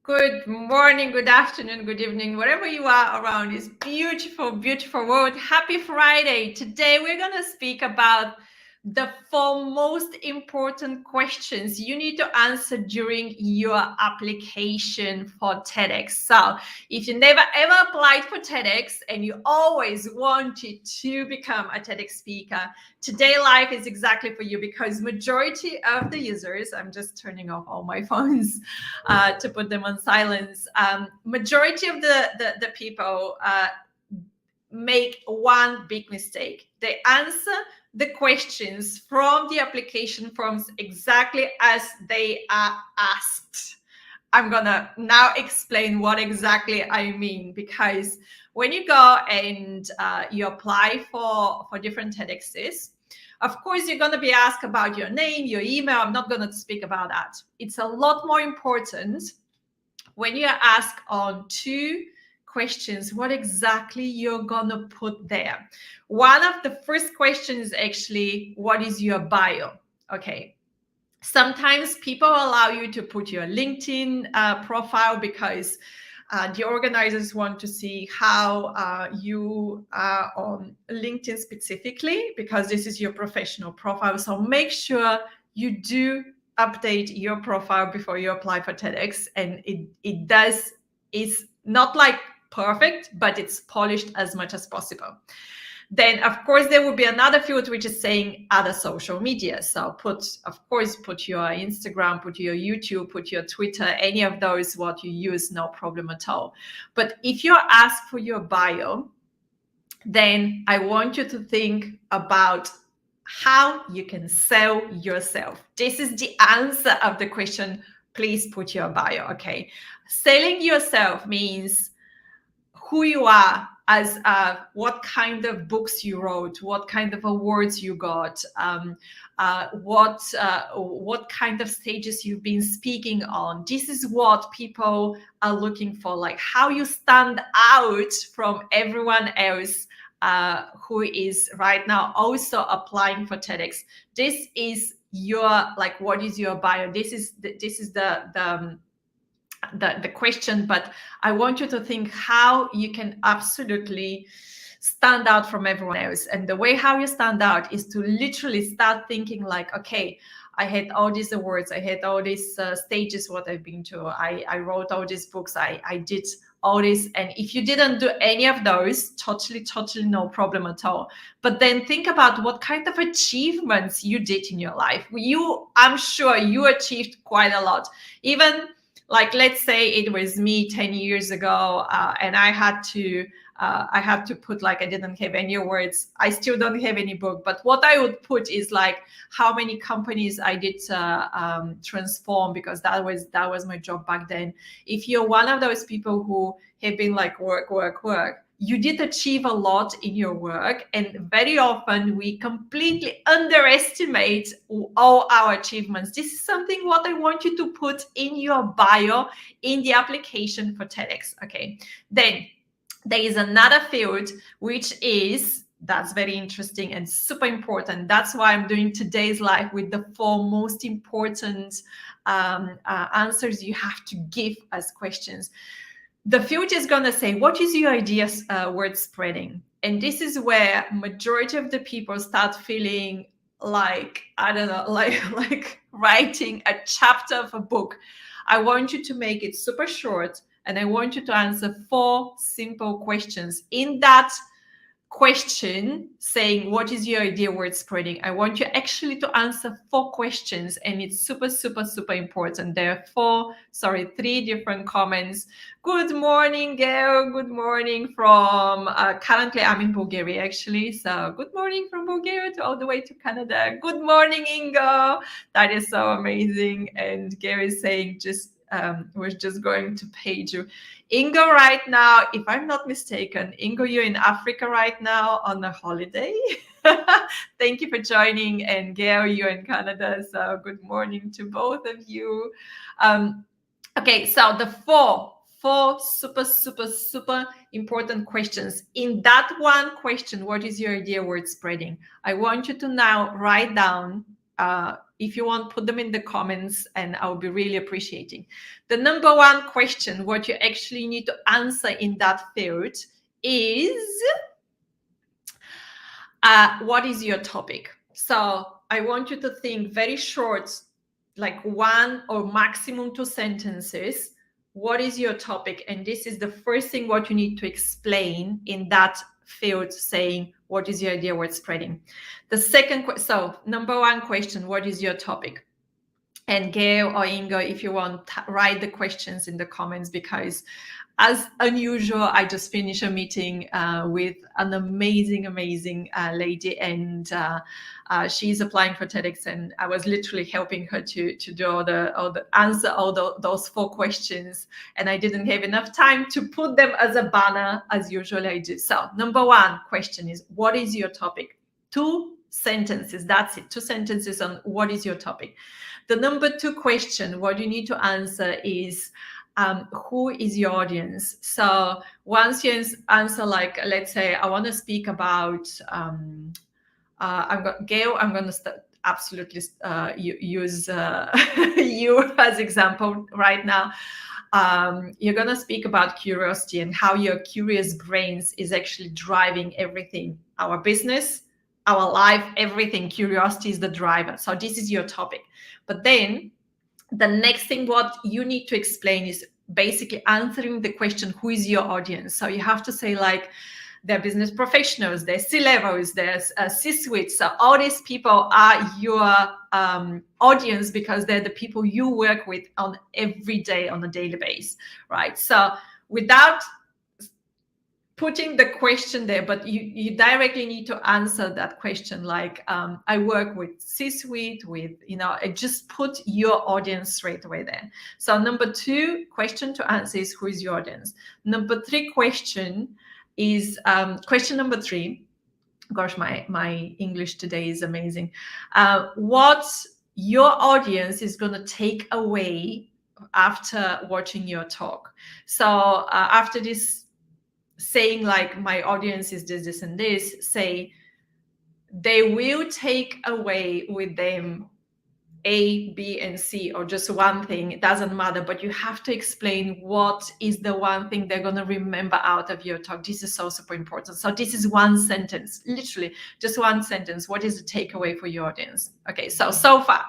Good morning, good afternoon, good evening, wherever you are around this beautiful, beautiful world. Happy Friday. Today we're going to speak about the 4 most important questions you need to answer during your application for TEDx. So if you never ever applied for TEDx and you always wanted to become a TEDx speaker, today live is exactly for you, because majority of the users, I'm just turning off all my phones to put them on silence. Majority of the people make one big mistake. They answer the questions from the application forms exactly as they are asked. I'm gonna now explain what exactly I mean, because when you go and you apply for different TEDx's, of course, you're going to be asked about your name, your email. I'm not going to speak about that. It's a lot more important when you're asked on 2 questions, what exactly you're going to put there. One of the first questions is actually, what is your bio? Okay. Sometimes people allow you to put your LinkedIn profile because the organizers want to see how you are on LinkedIn specifically, because this is your professional profile. So make sure you do update your profile before you apply for TEDx. And it's not like perfect, but it's polished as much as possible. Then, of course, there will be another field which is saying other social media. So put your Instagram, put your YouTube, put your Twitter, any of those what you use, no problem at all. But if you're asked for your bio, then I want you to think about how you can sell yourself. This is the answer of the question. Please put your bio. Okay. Selling yourself means who you are, as what kind of books you wrote, what kind of awards you got, what kind of stages you've been speaking on. This is what people are looking for, like how you stand out from everyone else who is right now also applying for TEDx. This is your, like, what is your bio? This is the question, but I want you to think how you can absolutely stand out from everyone else. And the way how you stand out is to literally start thinking like, okay, I had all these awards, I had all these stages what I've been to, I wrote all these books, I did all this. And if you didn't do any of those, totally no problem at all. But then think about what kind of achievements you did in your life. I'm sure you achieved quite a lot. Even like, let's say it was me 10 years ago and I had to put, like, I didn't have any awards. I still don't have any book. But what I would put is like how many companies I did transform, because that was my job back then. If you're one of those people who have been like work, you did achieve a lot in your work. And very often we completely underestimate all our achievements. This is something what I want you to put in your bio in the application for TEDx. Okay. Then there is another field that's very interesting and super important. That's why I'm doing today's live with the 4 most important answers you have to give as questions. The field is going to say, what is your idea word spreading? And this is where majority of the people start feeling like, I don't know, like writing a chapter of a book. I want you to make it super short, and I want you to answer 4 simple questions. In that question saying, what is your idea word spreading, I want you actually to answer 4 questions, and it's super important. There are 3 different comments. Good morning, Gail. Good morning from currently I'm in Bulgaria, actually. So good morning from Bulgaria to all the way to Canada. Good morning, Ingo. That is so amazing. And Gary is saying, we're just going to page you. Ingo, right now, if I'm not mistaken, Ingo, you're in Africa right now on a holiday. Thank you for joining. And Gail, you're in Canada. So good morning to both of you. Okay, so the 4 super important questions. In that one question, what is your idea word spreading? I want you to now write down If you want, put them in the comments and I'll be really appreciating. The number one question, what you actually need to answer in that field is, what is your topic? So I want you to think very short, like 1 or maximum 2 sentences. What is your topic? And this is the first thing what you need to explain in that field, saying, what is your idea worth spreading? The second, so number one question, what is your topic? And Gail or Ingo, if you want, write the questions in the comments, because as unusual, I just finished a meeting with an amazing lady, and she's applying for TEDx, and I was literally helping her to do all the answer those 4 questions, and I didn't have enough time to put them as a banner as usually I do. So number 1 question is, what is your topic? 2 sentences, that's it, 2 sentences on what is your topic. The number 2 question, what you need to answer is, who is your audience? So once you answer, like, let's say I want to speak about, Gail, I'm going to absolutely use you as example right now. You're going to speak about curiosity and how your curious brains is actually driving everything, our business, our life, everything. Curiosity is the driver. So this is your topic. But then the next thing what you need to explain is basically answering the question, who is your audience? So you have to say, like, they're business professionals, they're C-levels, there's C-suites. So all these people are your audience, because they're the people you work with on every day, on a daily basis, right? So without putting the question there, but you directly need to answer that question, like, I work with C-suite, with, just put your audience straight away there. So number 2 question to answer is, who is your audience? Number 3 question is, question number 3, gosh, my English today is amazing. What your audience is going to take away after watching your talk. So after this, saying, like, my audience is this and this, say they will take away with them A, B, and C, or just one thing. It doesn't matter, but you have to explain what is the one thing they're going to remember out of your talk. This is so super important. So this is 1 sentence, literally just 1 sentence. What is the takeaway for your audience? Okay, so far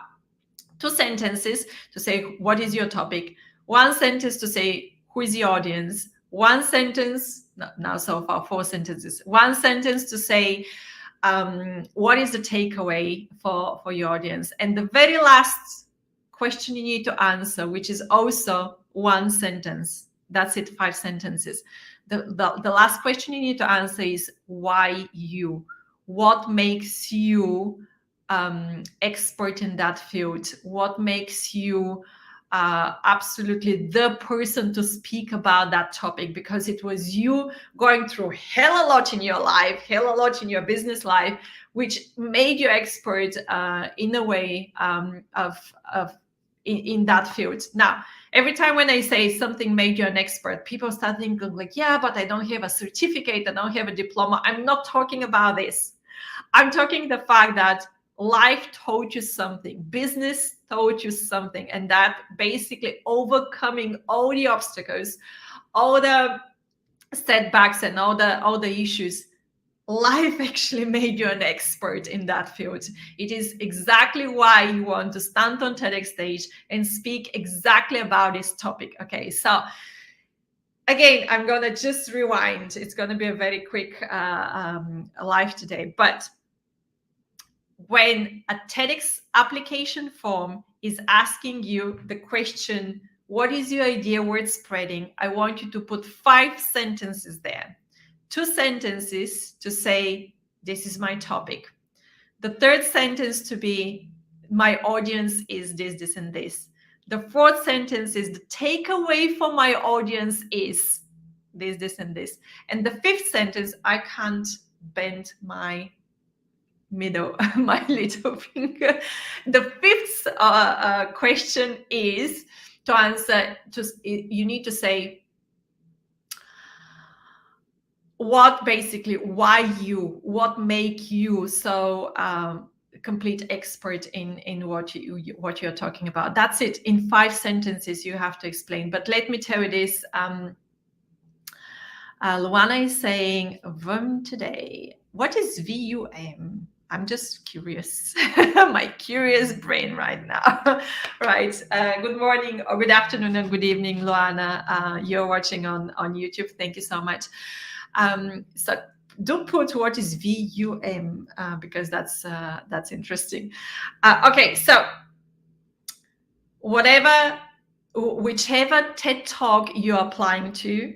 2 sentences to say, what is your topic? 1 sentence to say, who is your audience? 1 sentence, now so far 4 sentences. 1 sentence to say, what is the takeaway for your audience? And the very last question you need to answer, which is also 1 sentence. That's it, 5 sentences. The last question you need to answer is, why you? What makes you expert in that field? What makes you absolutely the person to speak about that topic? Because it was you going through hell a lot in your life, hell a lot in your business life, which made you expert in a way in that field. Now, every time when I say something made you an expert, people start thinking, like, yeah, but I don't have a certificate, I don't have a diploma. I'm not talking about this. I'm talking the fact that life taught you something, business taught you something, and that basically overcoming all the obstacles, all the setbacks, and all the issues, life actually made you an expert in that field. It is exactly why you want to stand on TEDx stage and speak exactly about this topic. Okay, so again, I'm gonna just rewind. It's gonna be a very quick live today, but when a TEDx application form is asking you the question, what is your idea worth spreading? I want you to put 5 sentences there. 2 sentences to say, this is my topic. The 3rd sentence to be, my audience is this, and this. The 4th sentence is, the takeaway for my audience is this, and this. And the 5th sentence, I can't bend my middle, my little finger. The 5th question is to answer, you need to say what basically, why you, what make you so complete expert in what you're talking about. That's it. In 5 sentences, you have to explain. But let me tell you this. Luana is saying, VUM today. What is VUM? I'm just curious. My curious brain right now. Right. Good morning or good afternoon and good evening, Luana. You're watching on YouTube. Thank you so much. So do put what is VUM because that's interesting. Okay, so whichever TED Talk you're applying to,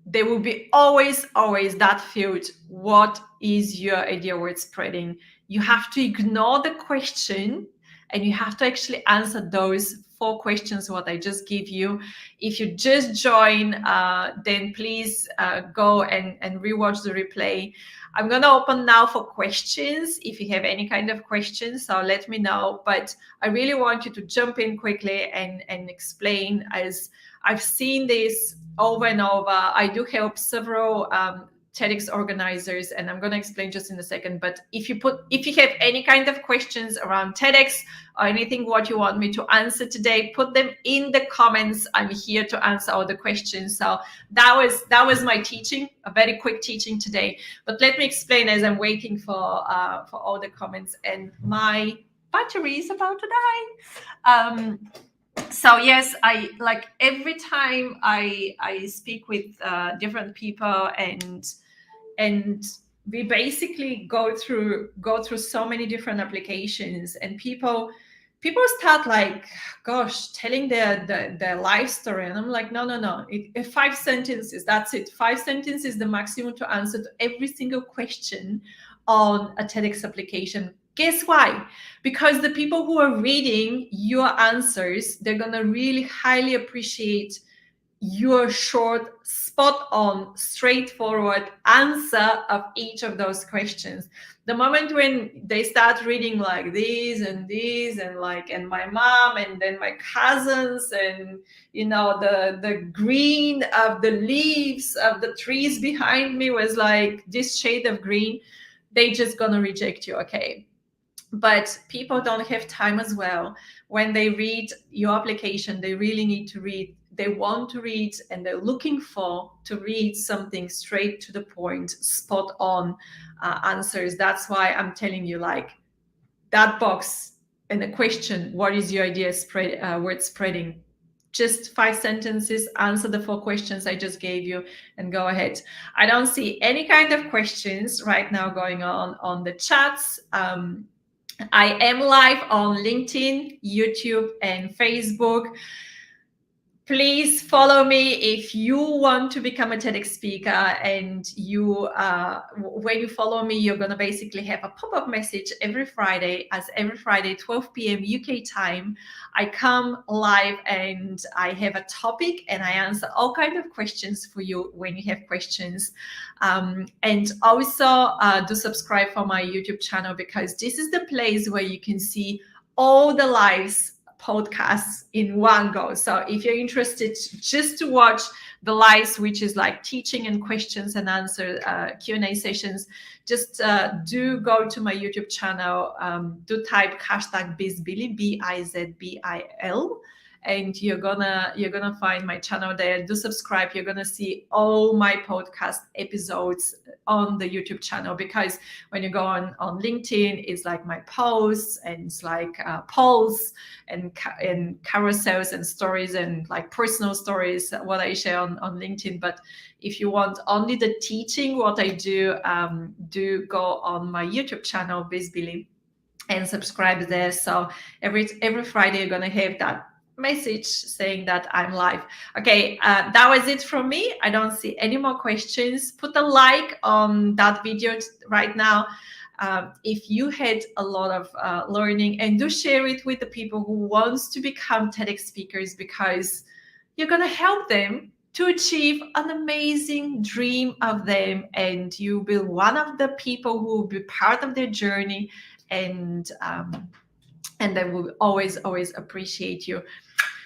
there will be always that field. What is your idea worth spreading? You have to ignore the question and you have to actually answer those 4 questions what I just give you. If you just join, then please go and rewatch the replay. I'm going to open now for questions. If you have any kind of questions, so let me know. But I really want you to jump in quickly and explain, as I've seen this over and over. I do help several TEDx organizers, and I'm going to explain just in a second. But if you have any kind of questions around TEDx or anything what you want me to answer today, put them in the comments. I'm here to answer all the questions. So that was my teaching, a very quick teaching today. But let me explain as I'm waiting for all the comments, and my battery is about to die. So yes, I like every time I speak with different people, and we basically go through so many different applications, and people start like, gosh, telling their life story, and I'm like, no, 5 sentences, that's it. 5 sentences is the maximum to answer to every single question on a TEDx application. Guess why? Because the people who are reading your answers, they're going to really highly appreciate your short, spot on, straightforward answer of each of those questions. The moment when they start reading like these and like, and my mom, and then my cousins, and the green of the leaves of the trees behind me was like this shade of green, they just gonna reject you. Okay. But people don't have time as well. When they read your application, they really need to read. They want to read, and they're looking to read something straight to the point, spot on answers. That's why I'm telling you, like, that box and the question, what is your idea word spreading? Just 5 sentences, answer the 4 questions I just gave you, and go ahead. I don't see any kind of questions right now going on the chats. I am live on LinkedIn, YouTube, and Facebook. Please follow me if you want to become a TEDx speaker, and when you follow me, you're going to basically have a pop-up message every Friday, 12 p.m. UK time. I come live and I have a topic, and I answer all kinds of questions for you when you have questions. And also do subscribe for my YouTube channel, because this is the place where you can see all the lives podcasts in one go. So if you're interested just to watch the lives, which is like teaching and questions and answer Q&A sessions, just do go to my YouTube channel, do type #BizBilly, BIZBIL, and you're gonna find my channel there. Do subscribe. You're gonna see all my podcast episodes on the YouTube channel, because when you go on LinkedIn, it's like my posts, and it's like polls and carousels and stories, and like personal stories what I share on LinkedIn. But if you want only the teaching what I do, do go on my YouTube channel, BizBilly, and subscribe there. So every Friday you're gonna have that message saying that I'm live. Okay, that was it from me. I don't see any more questions. Put a like on that video right now if you had a lot of learning, and do share it with the people who wants to become TEDx speakers, because you're going to help them to achieve an amazing dream of them, and you will be one of the people who will be part of their journey, and they will always appreciate you.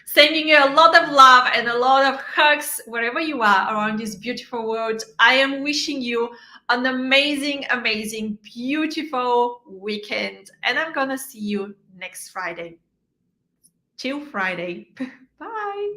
Sending you a lot of love and a lot of hugs wherever you are around this beautiful world. I am wishing you an amazing, amazing, beautiful weekend. And I'm going to see you next Friday. Till Friday. Bye.